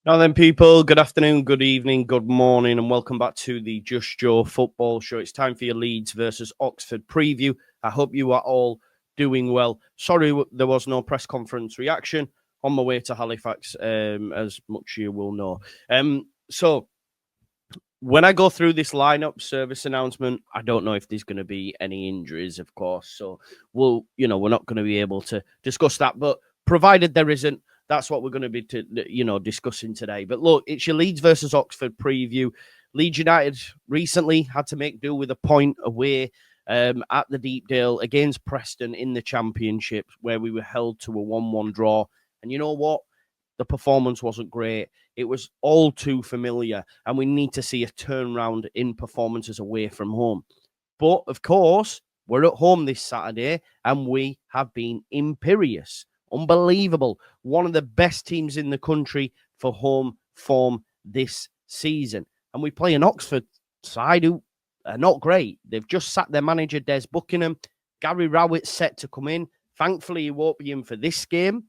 Now then, people, good afternoon, good evening, good morning, and welcome back to the Just Joe Football Show. It's time for your Leeds versus Oxford preview. I hope you are all doing well. Sorry there was no press conference reaction on my way to Halifax, as much you will know. So when I go through this lineup service announcement, I don't know if there's going to be any injuries, of course. So we're not going to be able to discuss that. But provided there isn't, that's what we're going to be, discussing today. But look, it's your Leeds versus Oxford preview. Leeds United recently had to make do with a point away at the Deepdale against Preston in the Championship, where we were held to a 1-1 draw. And you know what? The performance wasn't great. It was all too familiar, and we need to see a turnaround in performances away from home. But, of course, we're at home this Saturday, and we have been imperious. Unbelievable. One of the best teams in the country for home form this season. And we play an Oxford side who are not great. They've just sacked their manager, Des Buckingham. Gary Rowett's set to come in. Thankfully, he won't be in for this game,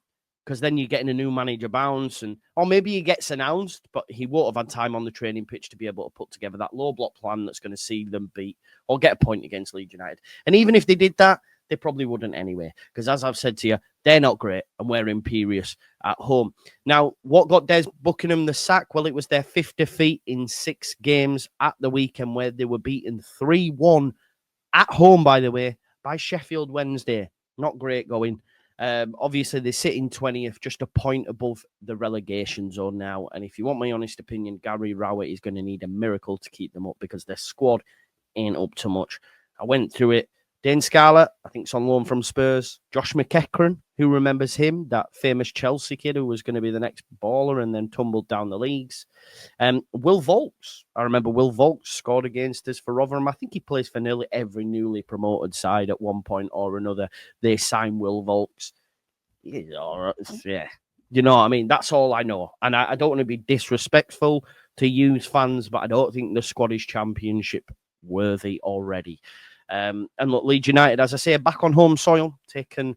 because then you're getting a new manager bounce, or maybe he gets announced, but he won't have had time on the training pitch to be able to put together that low block plan that's going to see them beat or get a point against Leeds United. And even if they did that, they probably wouldn't anyway, because as I've said to you, they're not great, and we're imperious at home. Now, what got Des Buckingham the sack? Well, it was their 5th defeat in 6 games at the weekend, where they were beaten 3-1 at home, by the way, by Sheffield Wednesday. Not great going. Obviously, they're sitting 20th, just a point above the relegation zone now. And if you want my honest opinion, Gary Rowett is going to need a miracle to keep them up, because their squad ain't up to much. I went through it. Dane Scarlett, I think it's on loan from Spurs. Josh McEachran, who remembers him, that famous Chelsea kid who was going to be the next baller and then tumbled down the leagues. Will Vaulks, I remember Will Vaulks scored against us for Rotherham. I think he plays for nearly every newly promoted side at one point or another. They sign Will Vaulks. Yeah. You know what I mean? That's all I know. And I don't want to be disrespectful to Hughes fans, but I don't think the squad is championship worthy already. And look, Leeds United, as I say, back on home soil, taken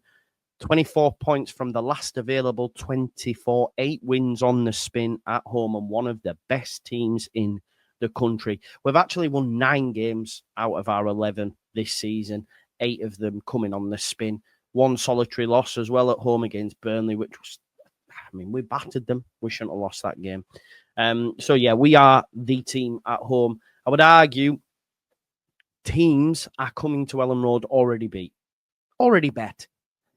24 points from the last available 24, 8 wins on the spin at home, and one of the best teams in the country. We've actually won 9 games out of our 11 this season, 8 of them coming on the spin. 1 solitary loss as well at home against Burnley, which was, we battered them. We shouldn't have lost that game. So, yeah, we are the team at home. I would argue teams are coming to Elland Road already beat. Already bet.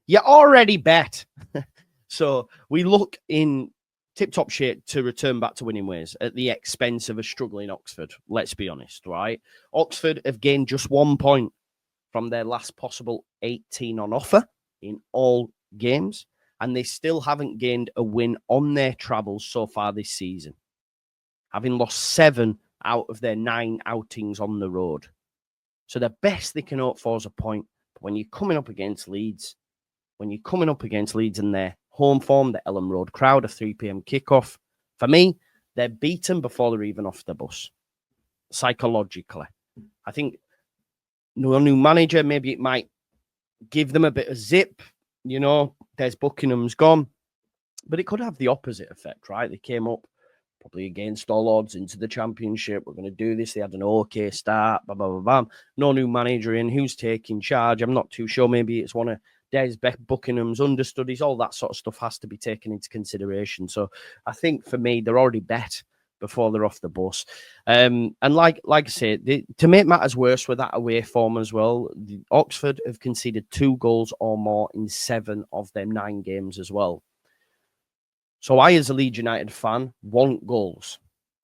You already bet. So we look in tip-top shape to return back to winning ways at the expense of a struggling Oxford. Let's be honest, right? Oxford have gained just 1 point from their last possible 18 on offer in all games, and they still haven't gained a win on their travels so far this season, having lost 7 out of their 9 outings on the road. So the best they can hope for is a point. But when you're coming up against Leeds, in their home form, the Elland Road crowd, a 3 p.m. kickoff, for me, they're beaten before they're even off the bus. Psychologically. I think no new manager, maybe it might give them a bit of zip. You know, Des Buckingham's gone. But it could have the opposite effect, right? They came up probably against all odds into the Championship. We're going to do this. They had an okay start. Blah, blah, blah, blah. No new manager in. Who's taking charge? I'm not too sure. Maybe it's one of Des Buckingham's understudies. All that sort of stuff has to be taken into consideration. So I think for me, they're already bet before they're off the bus. And like I say, to make matters worse with that away form as well, Oxford have conceded 2 goals or more in 7 of their 9 games as well. So I, as a Leeds United fan, want goals.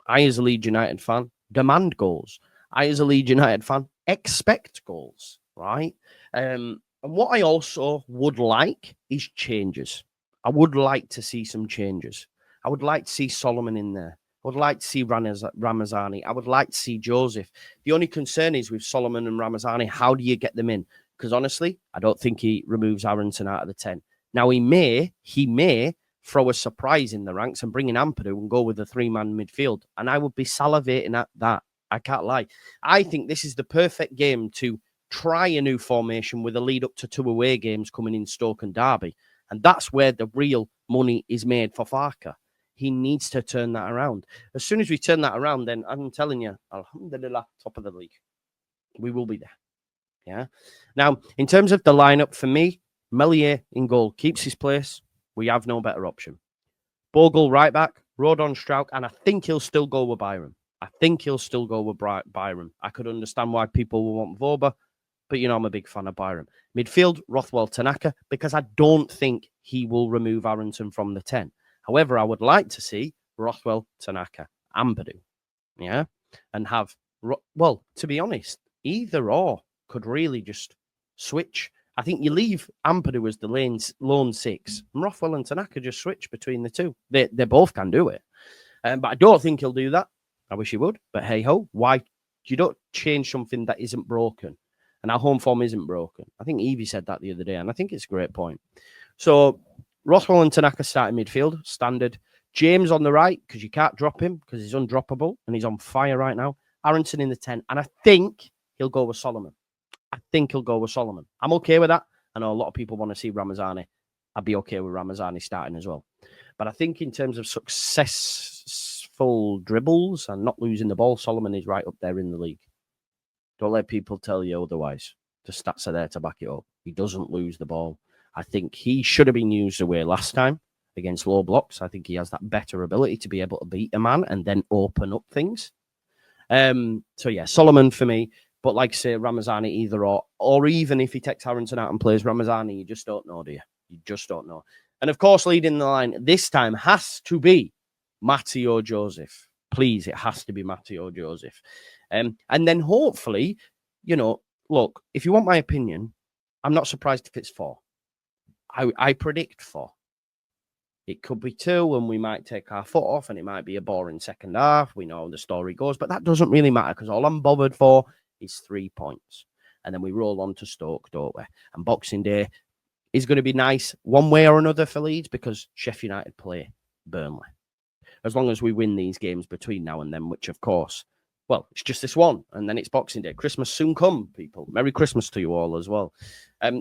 I, as a Leeds United fan, demand goals. I, as a Leeds United fan, expect goals, right? And what I also would like is changes. I would like to see some changes. I would like to see Solomon in there. I would like to see Ramazani. I would like to see Joseph. The only concern is with Solomon and Ramazani, how do you get them in? Because honestly, I don't think he removes Aronson out of the 10. Now, he may throw a surprise in the ranks and bring in Ampadu and go with a 3-man midfield. And I would be salivating at that. I can't lie. I think this is the perfect game to try a new formation with a lead up to 2 away games coming in Stoke and Derby. And that's where the real money is made for Farker. He needs to turn that around. As soon as we turn that around, then I'm telling you, alhamdulillah, top of the league. We will be there. Yeah. Now, in terms of the lineup, for me, Melier in goal keeps his place. We have no better option. Bogle right back, Rodon Strauch, and I think he'll still go with Byron. I could understand why people will want Voba, but I'm a big fan of Byron. Midfield, Rothwell Tanaka, because I don't think he will remove Arrington from the 10. However, I would like to see Rothwell, Tanaka, Ampadu, yeah, and have, well, to be honest, either or could really just switch. I think you leave Ampadu as the lone 6, and Rothwell and Tanaka just switch between the two. They both can do it, but I don't think he'll do that. I wish he would, but hey ho, why? You don't change something that isn't broken, and our home form isn't broken. I think Evie said that the other day, and I think it's a great point. So Rothwell and Tanaka starting midfield, standard. James on the right, because you can't drop him, because he's undroppable, and he's on fire right now. Arrington in the 10, and I think he'll go with Solomon. I'm okay with that. I know a lot of people want to see Ramazani. I'd be okay with Ramazani starting as well. But I think in terms of successful dribbles and not losing the ball, Solomon is right up there in the league. Don't let people tell you otherwise. The stats are there to back it up. He doesn't lose the ball. I think he should have been used away last time against low blocks. I think he has that better ability to be able to beat a man and then open up things. So yeah, Solomon for me. But like I say, Ramazani either or even if he takes Harrington out and plays Ramazani, you just don't know, do you? You just don't know. And of course, leading the line this time has to be Matteo Joseph. Please, it has to be Matteo Joseph. And then hopefully, look, if you want my opinion, I'm not surprised if it's 4. I predict 4. It could be 2, and we might take our foot off, and it might be a boring second half. We know how the story goes, but that doesn't really matter because all I'm bothered for is 3 points. And then we roll on to Stoke, don't we? And Boxing Day is going to be nice one way or another for Leeds because Sheffield United play Burnley. As long as we win these games between now and then, which of course, well, it's just this one. And then it's Boxing Day. Christmas soon come, people. Merry Christmas to you all as well.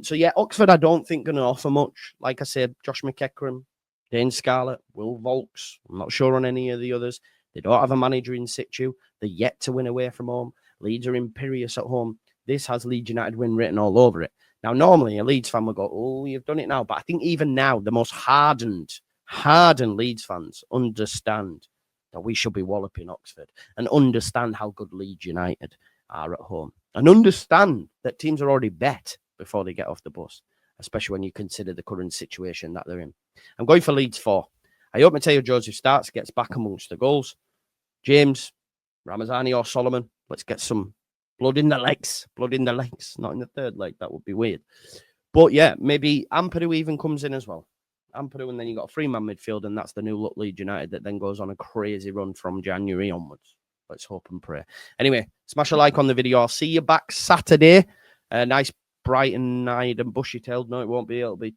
So yeah, Oxford, I don't think going to offer much. Like I said, Josh McEachran, Dane Scarlett, Will Volks. I'm not sure on any of the others. They don't have a manager in situ. They're yet to win away from home. Leeds are imperious at home. This has Leeds United win written all over it. Now, normally a Leeds fan will go, oh, you've done it now. But I think even now, the most hardened Leeds fans understand that we should be walloping Oxford and understand how good Leeds United are at home and understand that teams are already bet before they get off the bus, especially when you consider the current situation that they're in. I'm going for Leeds 4. I hope Matteo Joseph starts, gets back amongst the goals. James, Ramazani or Solomon, let's get some blood in the legs. Blood in the legs, not in the third leg. That would be weird. But yeah, maybe Ampadu even comes in as well. Ampadu, and then you got a 3-man midfield, and that's the new look Leeds United that then goes on a crazy run from January onwards. Let's hope and pray. Anyway, smash a like on the video. I'll see you back Saturday. Nice bright-eyed and bushy-tailed. No, it won't be. It'll be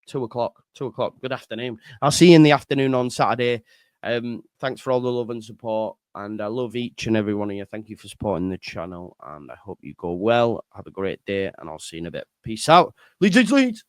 2 o'clock. 2 o'clock. Good afternoon. I'll see you in the afternoon on Saturday. Thanks for all the love and support. And I love each and every one of you. Thank you for supporting the channel. And I hope you go well. Have a great day. And I'll see you in a bit. Peace out. Leeds, Leeds, Leeds.